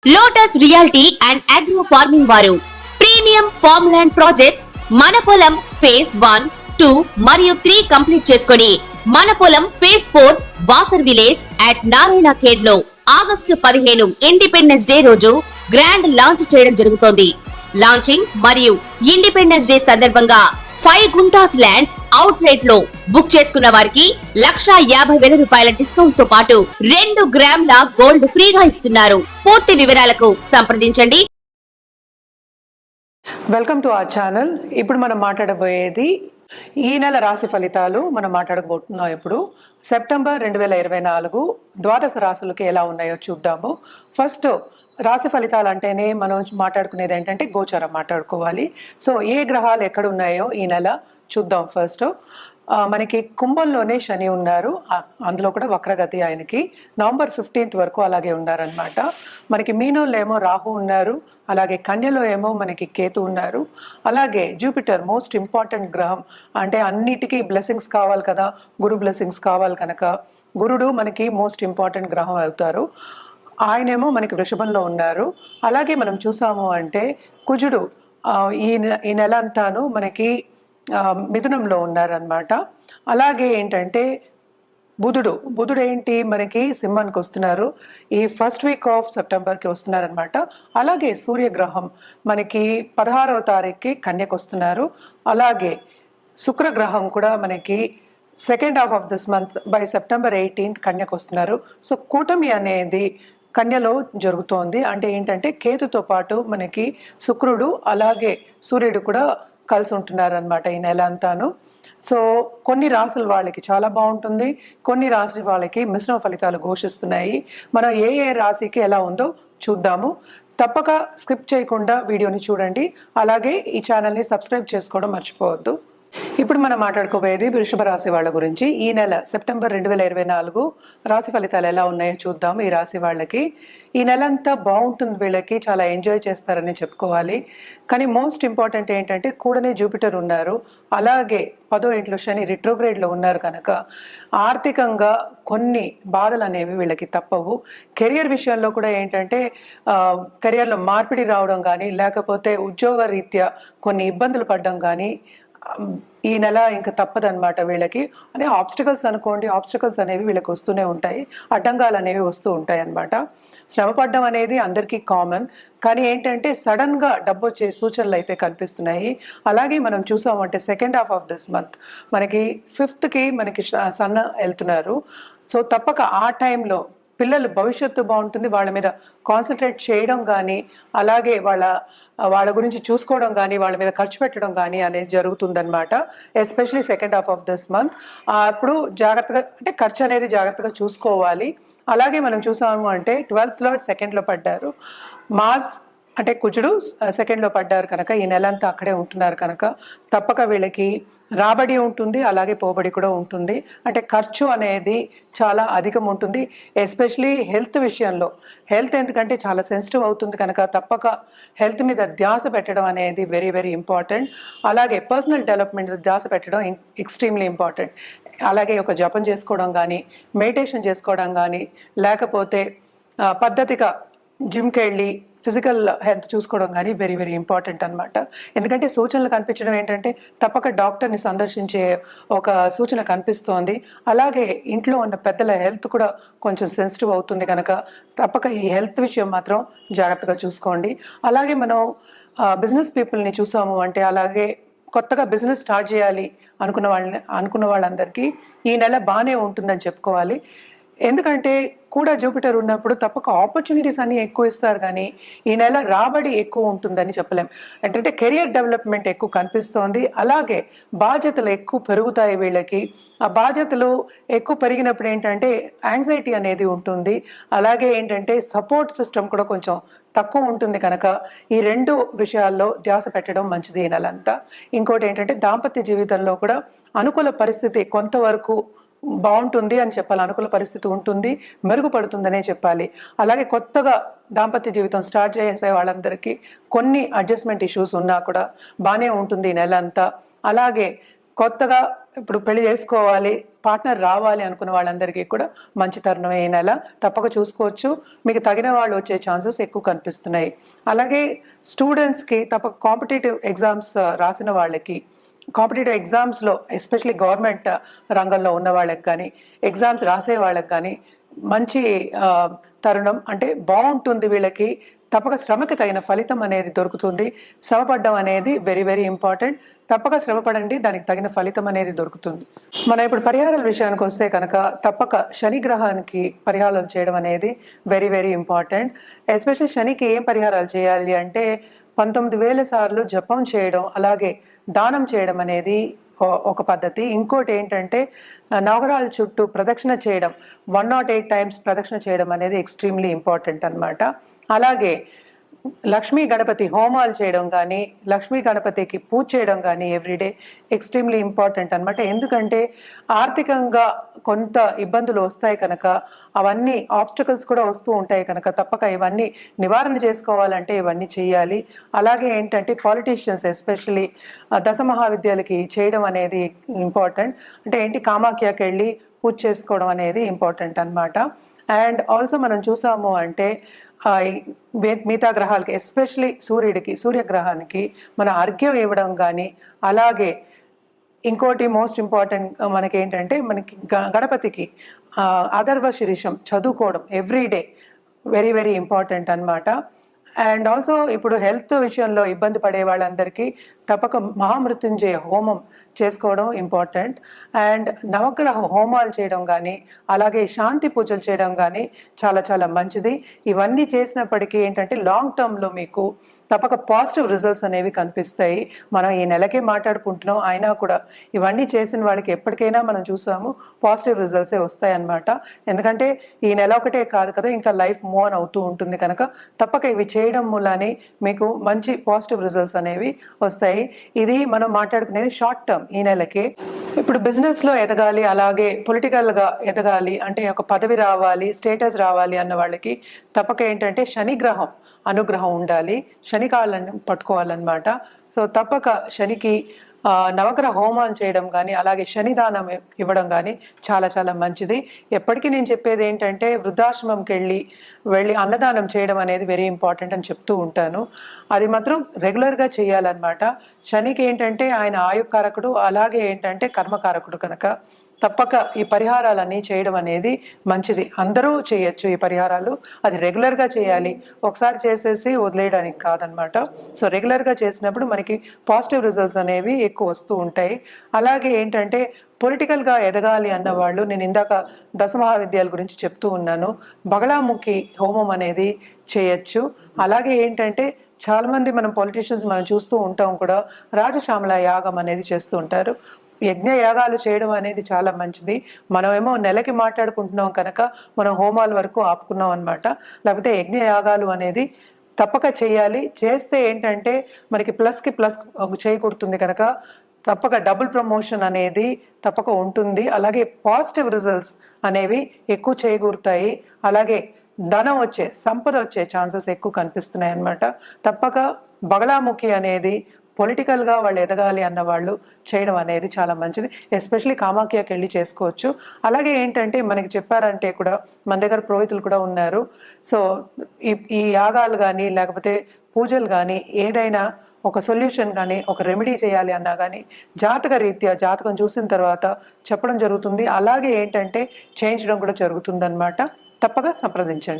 Lotus reality and agro farming వారు premium farm land projects మన పొలం ఫేజ్ 1, 2 మరియు 3 కంప్లీట్ చేసుకుని మన పొలం phase 4 Wasar village at Narayana Khed లో ఆగస్టు 15 ఇండిపెండెన్స్ డే రోజు గ్రాండ్ లాంచ్ చేయడం జరుగుతోంది. లాంచింగ్ మరియు ఇండిపెండెన్స్ డే సందర్భంగా 5 గుంటాస్ ల్యాండ్ అవుట్ రేట్ లో బుక్ చేసుకున్న వారికి 1,50,000 రూపాయల డిస్కౌంట్ తో పాటు 2 గ్రాముల గోల్డ్ ఫ్రీగా ఇస్తున్నారు. పూర్తి వివరాలకు సంప్రదించండి. Welcome to our channel. ఇప్పుడు మనం మాట్లాడబోయేది ఈ నెల రాశి ఫలితాలు మనం మాట్లాడబోతున్నాం. ఇప్పుడు సెప్టెంబర్ 2024 ద్వాదశ రాశులకి ఎలా ఉన్నాయో చూద్దాము. ఫస్ట్ రాశి ఫలితాలు అంటేనే మనం మాట్లాడుకునేది ఏంటంటే గోచారం మాట్లాడుకోవాలి. సో ఏ గ్రహాలు ఎక్కడ ఉన్నాయో ఈ నెల చూద్దాం. ఫస్ట్ మనకి కుంభంలోనే శని ఉన్నారు, అందులో కూడా వక్రగతి ఆయనకి నవంబర్ 15th వరకు అలాగే ఉన్నారనమాట. మనకి మీనంలో ఏమో రాహు ఉన్నారు, అలాగే కన్యలో ఏమో మనకి కేతు ఉన్నారు, అలాగే జూపిటర్ మోస్ట్ ఇంపార్టెంట్ గ్రహం, అంటే అన్నిటికీ బ్లెస్సింగ్స్ కావాలి కదా, గురు బ్లెస్సింగ్స్ కావాలి కనుక గురుడు మనకి మోస్ట్ ఇంపార్టెంట్ గ్రహం అవుతారు. ఆయనేమో మనకి వృషభంలో ఉన్నారు. అలాగే మనం చూసాము అంటే కుజుడు ఈ నెల అంతాను మనకి మిథునంలో ఉన్నారనమాట. అలాగే ఏంటంటే బుధుడు ఏంటి మనకి సింహానికి వస్తున్నారు, ఈ ఫస్ట్ వీక్ ఆఫ్ సెప్టెంబర్కి వస్తున్నారనమాట. అలాగే సూర్యగ్రహం మనకి 16వ తారీఖుకి కన్యకు వస్తున్నారు. అలాగే శుక్రగ్రహం కూడా మనకి second half of this month by September 18th కన్యకు వస్తున్నారు. సో కూటమి అనేది కన్యలో జరుగుతోంది. అంటే ఏంటంటే కేతుతో పాటు మనకి శుక్రుడు అలాగే సూర్యుడు కూడా కలిసి ఉంటున్నారు అనమాట ఈ నెల అంతాను. సో కొన్ని రాసుల వాళ్ళకి చాలా బాగుంటుంది, కొన్ని రాశి వాళ్ళకి మిశ్రమ ఫలితాలు ఘోషిస్తున్నాయి. మనం ఏ రాశికి ఎలా ఉందో చూద్దాము. తప్పక స్కిప్ చేయకుండా వీడియోని చూడండి. అలాగే ఈ ఛానల్ని సబ్స్క్రైబ్ చేసుకోవడం మర్చిపోవద్దు. ఇప్పుడు మనం మాట్లాడుకోబోయేది వృషభ రాశి వాళ్ళ గురించి. ఈ నెల సెప్టెంబర్ 2024 రాశి ఫలితాలు ఎలా ఉన్నాయో చూద్దాం. ఈ రాశి వాళ్ళకి ఈ నెల అంతా బాగుంటుంది, వీళ్ళకి చాలా ఎంజాయ్ చేస్తారని చెప్పుకోవాలి. కానీ మోస్ట్ ఇంపార్టెంట్ ఏంటంటే కూడనే జూపిటర్ ఉన్నారు, అలాగే 10వ ఇంట్లో శని రిట్రోగ్రేడ్లో ఉన్నారు కనుక ఆర్థికంగా కొన్ని బాధలు అనేవి వీళ్ళకి తప్పవు. కెరియర్ విషయంలో కూడా ఏంటంటే కెరియర్లో మార్పిడి రావడం కానీ, లేకపోతే ఉద్యోగ రీత్యా కొన్ని ఇబ్బందులు పడడం కానీ ఈ నెల ఇంకా తప్పదనమాట వీళ్ళకి. అదే ఆబ్స్టికల్స్ అనుకోండి, ఆబ్స్టికల్స్ అనేవి వీళ్ళకి వస్తూనే ఉంటాయి, అడ్డంగాలు అనేవి వస్తూ ఉంటాయి అన్నమాట. శ్రమ పడ్డం అనేది అందరికీ కామన్, కానీ ఏంటంటే సడన్ గా డబ్బు వచ్చే సూచనలు అయితే కనిపిస్తున్నాయి. అలాగే మనం చూసామంటే second half of this month మనకి 5th మనకి సన్ వెళ్తున్నారు. సో తప్పక ఆ టైంలో పిల్లలు భవిష్యత్తు బాగుంటుంది, వాళ్ళ మీద కాన్సన్ట్రేట్ చేయడం కానీ, అలాగే వాళ్ళ గురించి చూసుకోవడం కానీ, వాళ్ళ మీద ఖర్చు పెట్టడం కానీ అనేది జరుగుతుందన్నమాట. Especially second half of this month. అప్పుడు జాగ్రత్తగా అంటే ఖర్చు అనేది జాగ్రత్తగా చూసుకోవాలి. అలాగే మనం చూసాము అంటే 12th లార్డ్ 2nd పడ్డారు, మార్స్ అంటే కుజుడు 2nd పడ్డారు కనుక ఈ నెల అంతా అక్కడే ఉంటున్నారు కనుక తప్పక వీళ్ళకి రాబడి ఉంటుంది, అలాగే పోబడి కూడా ఉంటుంది. అంటే ఖర్చు అనేది చాలా అధికం ఉంటుంది, ఎస్పెషలీ హెల్త్ విషయంలో. హెల్త్ ఎందుకంటే చాలా సెన్సిటివ్ అవుతుంది కనుక తప్పక హెల్త్ మీద ధ్యాస పెట్టడం అనేది వెరీ వెరీ ఇంపార్టెంట్. అలాగే పర్సనల్ డెవలప్మెంట్ మీద ధ్యాస పెట్టడం ఎక్స్ట్రీమ్లీ ఇంపార్టెంట్. అలాగే ఒక జపం చేసుకోవడం కానీ, మెడిటేషన్ చేసుకోవడం కానీ, లేకపోతే పద్ధతిగా జిమ్కి వెళ్ళి ఫిజికల్ హెల్త్ చూసుకోవడం కానీ వెరీ వెరీ ఇంపార్టెంట్ అనమాట. ఎందుకంటే సూచనలు కనిపించడం ఏంటంటే తప్పక డాక్టర్ని సందర్శించే ఒక సూచన కనిపిస్తోంది. అలాగే ఇంట్లో ఉన్న పెద్దల హెల్త్ కూడా కొంచెం సెన్సిటివ్ అవుతుంది కనుక తప్పక ఈ హెల్త్ విషయం మాత్రం జాగ్రత్తగా చూసుకోండి. అలాగే మనం బిజినెస్ పీపుల్ని చూసాము అంటే, అలాగే కొత్తగా బిజినెస్ స్టార్ట్ చేయాలి అనుకున్న వాళ్ళందరికీ ఈ నెల బాగానే ఉంటుందని చెప్పుకోవాలి. ఎందుకంటే కూడా జూపిటర్ ఉన్నప్పుడు తప్పక ఆపర్చునిటీస్ అన్ని ఎక్కువ ఇస్తారు, కానీ ఈ నెల రాబడి ఎక్కువ ఉంటుందని చెప్పలేం. అంటే కెరియర్ డెవలప్మెంట్ ఎక్కువ కనిపిస్తోంది. అలాగే బాధ్యతలు ఎక్కువ పెరుగుతాయి వీళ్ళకి. ఆ బాధ్యతలు ఎక్కువ పెరిగినప్పుడు ఏంటంటే యాంగ్జైటీ అనేది ఉంటుంది. అలాగే ఏంటంటే సపోర్ట్ సిస్టమ్ కూడా కొంచెం తక్కువ ఉంటుంది కనుక ఈ 2 విషయాల్లో ధ్యాస పెట్టడం మంచిది ఈ నెలంతా. ఇంకోటి ఏంటంటే దాంపత్య జీవితంలో కూడా అనుకూల పరిస్థితి కొంతవరకు బాగుంటుంది అని చెప్పాలి, అనుకూల పరిస్థితి ఉంటుంది, మెరుగుపడుతుందనే చెప్పాలి. అలాగే కొత్తగా దాంపత్య జీవితం స్టార్ట్ చేసే వాళ్ళందరికీ కొన్ని అడ్జస్ట్మెంట్ ఇష్యూస్ ఉన్నా కూడా బాగానే ఉంటుంది ఈ నెల అంతా. అలాగే కొత్తగా ఇప్పుడు పెళ్లి చేసుకోవాలి, పార్ట్నర్ రావాలి అనుకున్న వాళ్ళందరికీ కూడా మంచి తరుణం ఈ నెల. తప్పక చూసుకోవచ్చు, మీకు తగిన వాళ్ళు వచ్చే ఛాన్సెస్ ఎక్కువ కనిపిస్తున్నాయి. అలాగే స్టూడెంట్స్కి తప్పక కాంపిటేటివ్ ఎగ్జామ్స్ రాసిన వాళ్ళకి, కాంపిటేటివ్ ఎగ్జామ్స్లో ఎస్పెషలీ గవర్నమెంట్ రంగంలో ఉన్న వాళ్ళకి కానీ, ఎగ్జామ్స్ రాసే వాళ్ళకి కానీ మంచి తరుణం. అంటే బాగుంటుంది వీళ్ళకి, తప్పక శ్రమకి తగిన ఫలితం అనేది దొరుకుతుంది. శ్రమపడడం అనేది వెరీ వెరీ ఇంపార్టెంట్. తప్పక శ్రమపడండి, దానికి తగిన ఫలితం అనేది దొరుకుతుంది. మనం ఇప్పుడు పరిహారాల విషయానికి వస్తే కనుక తప్పక శని గ్రహానికి పరిహారాలు చేయడం అనేది వెరీ వెరీ ఇంపార్టెంట్. ఎస్పెషల్లీ శనికి ఏం పరిహారాలు చేయాలి అంటే 19,000 సార్లు జపం చేయడం, అలాగే దానం చేయడం అనేది ఒక పద్ధతి. ఇంకోటి ఏంటంటే నవగ్రహాల చుట్టూ ప్రదక్షిణ చేయడం, 108 టైమ్స్ ప్రదక్షిణ చేయడం అనేది ఎక్స్ట్రీమ్లీ ఇంపార్టెంట్ అన్నమాట. అలాగే లక్ష్మీ గణపతి హోమాలు చేయడం కానీ, లక్ష్మీ గణపతికి పూజ చేయడం కానీ ఎవ్రీడే ఎక్స్ట్రీమ్లీ ఇంపార్టెంట్ అనమాట. ఎందుకంటే ఆర్థికంగా కొంత ఇబ్బందులు వస్తాయి కనుక, అవన్నీ ఆబ్స్టకల్స్ కూడా వస్తూ ఉంటాయి కనుక తప్పక ఇవన్నీ నివారణ చేసుకోవాలంటే ఇవన్నీ చేయాలి. అలాగే ఏంటంటే పాలిటీషియన్స్ ఎస్పెషల్లీ దశ మహావిద్యాలకి చేయడం అనేది ఇంపార్టెంట్. అంటే ఏంటి, కామాఖ్యకి వెళ్ళి పూజ చేసుకోవడం అనేది ఇంపార్టెంట్ అనమాట. అండ్ ఆల్సో మనం చూసాము అంటే మిగతా గ్రహాలకి ఎస్పెషలీ సూర్యగ్రహానికి మన అర్ఘ్యం ఇవ్వడం కానీ, అలాగే ఇంకోటి మోస్ట్ ఇంపార్టెంట్ మనకి ఏంటంటే మనకి గణపతికి అథర్వ శీర్షం చదువుకోవడం ఎవ్రీడే వెరీ వెరీ ఇంపార్టెంట్ అన్నమాట. అండ్ ఆల్సో ఇప్పుడు హెల్త్ విషయంలో ఇబ్బంది పడే వాళ్ళందరికీ తప్పక మహామృత్యుంజయ హోమం చేసుకోవడం ఇంపార్టెంట్. అండ్ నవగ్రహ హోమాలు చేయడం కానీ, అలాగే శాంతి పూజలు చేయడం కానీ చాలా చాలా మంచిది. ఇవన్నీ చేసినప్పటికీ ఏంటంటే లాంగ్ టర్మ్లో మీకు తప్పక పాజిటివ్ రిజల్ట్స్ అనేవి కనిపిస్తాయి. మనం ఈ నెలకే మాట్లాడుకుంటున్నాం, అయినా కూడా ఇవన్నీ చేసిన వాళ్ళకి ఎప్పటికైనా మనం చూసాము పాజిటివ్ రిజల్ట్సే వస్తాయి అన్నమాట. ఎందుకంటే ఈ నెల ఒకటే కాదు కదా, ఇంకా లైఫ్ మూవ్ ఆన్ అవుతూ ఉంటుంది కనుక తప్పక ఇవి చేయడం మూలానే మీకు మంచి పాజిటివ్ రిజల్ట్స్ అనేవి వస్తాయి. ఇది మనం మాట్లాడుకునేది షార్ట్ టర్మ్ ఈ నెలకే. ఇప్పుడు బిజినెస్లో ఎదగాలి, అలాగే పొలిటికల్గా ఎదగాలి అంటే ఒక పదవి రావాలి, స్టేటస్ రావాలి అన్న వాళ్ళకి తప్పక ఏంటంటే శని గ్రహం అనుగ్రహం ఉండాలి, శని కాళ్ళని పట్టుకోవాలన్నమాట. సో తప్పక శనికి నవగ్రహ హోమాలు చేయడం కానీ, అలాగే శనిదానం ఇవ్వడం కానీ చాలా చాలా మంచిది. ఎప్పటికీ నేను చెప్పేది ఏంటంటే వృద్ధాశ్రమంకి వెళ్ళి అన్నదానం చేయడం అనేది వెరీ ఇంపార్టెంట్ అని చెప్తూ ఉంటాను. అది మాత్రం రెగ్యులర్గా చేయాలన్నమాట. శనికి ఏంటంటే ఆయన ఆయుకారకుడు, అలాగే ఏంటంటే కర్మకారకుడు కనుక తప్పక ఈ పరిహారాలన్నీ చేయడం అనేది మంచిది. అందరూ చేయొచ్చు ఈ పరిహారాలు, అది రెగ్యులర్గా చేయాలి, ఒకసారి చేసేసి వదిలేయడానికి కాదనమాట. సో రెగ్యులర్గా చేసినప్పుడు మనకి పాజిటివ్ రిజల్ట్స్ అనేవి ఎక్కువ వస్తూ ఉంటాయి. అలాగే ఏంటంటే పొలిటికల్గా ఎదగాలి అన్న వాళ్ళు, నేను ఇందాక దశ మహావిద్యాల గురించి చెప్తూ ఉన్నాను, బగళాముఖి హోమం అనేది చేయొచ్చు. అలాగే ఏంటంటే చాలామంది మనం పొలిటీషియన్స్ మనం చూస్తూ ఉంటాం కూడా, రాజశ్యామల యాగం అనేది చేస్తూ ఉంటారు. యజ్ఞ యాగాలు చేయడం అనేది చాలా మంచిది. మనమేమో నెలకి మాట్లాడుకుంటున్నాం కనుక మనం హోమాల వరకు ఆపుకున్నాం అనమాట. లేకపోతే యజ్ఞ యాగాలు అనేది తప్పక చేయాలి. చేస్తే ఏంటంటే మనకి ప్లస్కి ప్లస్ చేయకూడుతుంది కనుక తప్పక డబుల్ ప్రమోషన్ అనేది తప్పక ఉంటుంది. అలాగే పాజిటివ్ రిజల్ట్స్ అనేవి ఎక్కువ చేయకూరుతాయి. అలాగే ధనం సంపద వచ్చే ఛాన్సెస్ ఎక్కువ కనిపిస్తున్నాయి అన్నమాట. తప్పక బగళాముఖి అనేది పొలిటికల్గా వాళ్ళు ఎదగాలి అన్న వాళ్ళు చేయడం అనేది చాలా మంచిది. ఎస్పెషలీ కామాఖ్యకి వెళ్ళి చేసుకోవచ్చు. అలాగే ఏంటంటే మనకి చెప్పారంటే కూడా మన దగ్గర పురోహితులు కూడా ఉన్నారు. సో ఈ యాగాలు కానీ లేకపోతే పూజలు కానీ ఏదైనా ఒక సొల్యూషన్ కానీ ఒక రెమెడీ చేయాలి అన్నా కానీ జాతక రీత్యా జాతకం చూసిన తర్వాత చెప్పడం జరుగుతుంది. అలాగే ఏంటంటే చేయించడం కూడా జరుగుతుంది అన్నమాట. తప్పక సంప్రదించండి.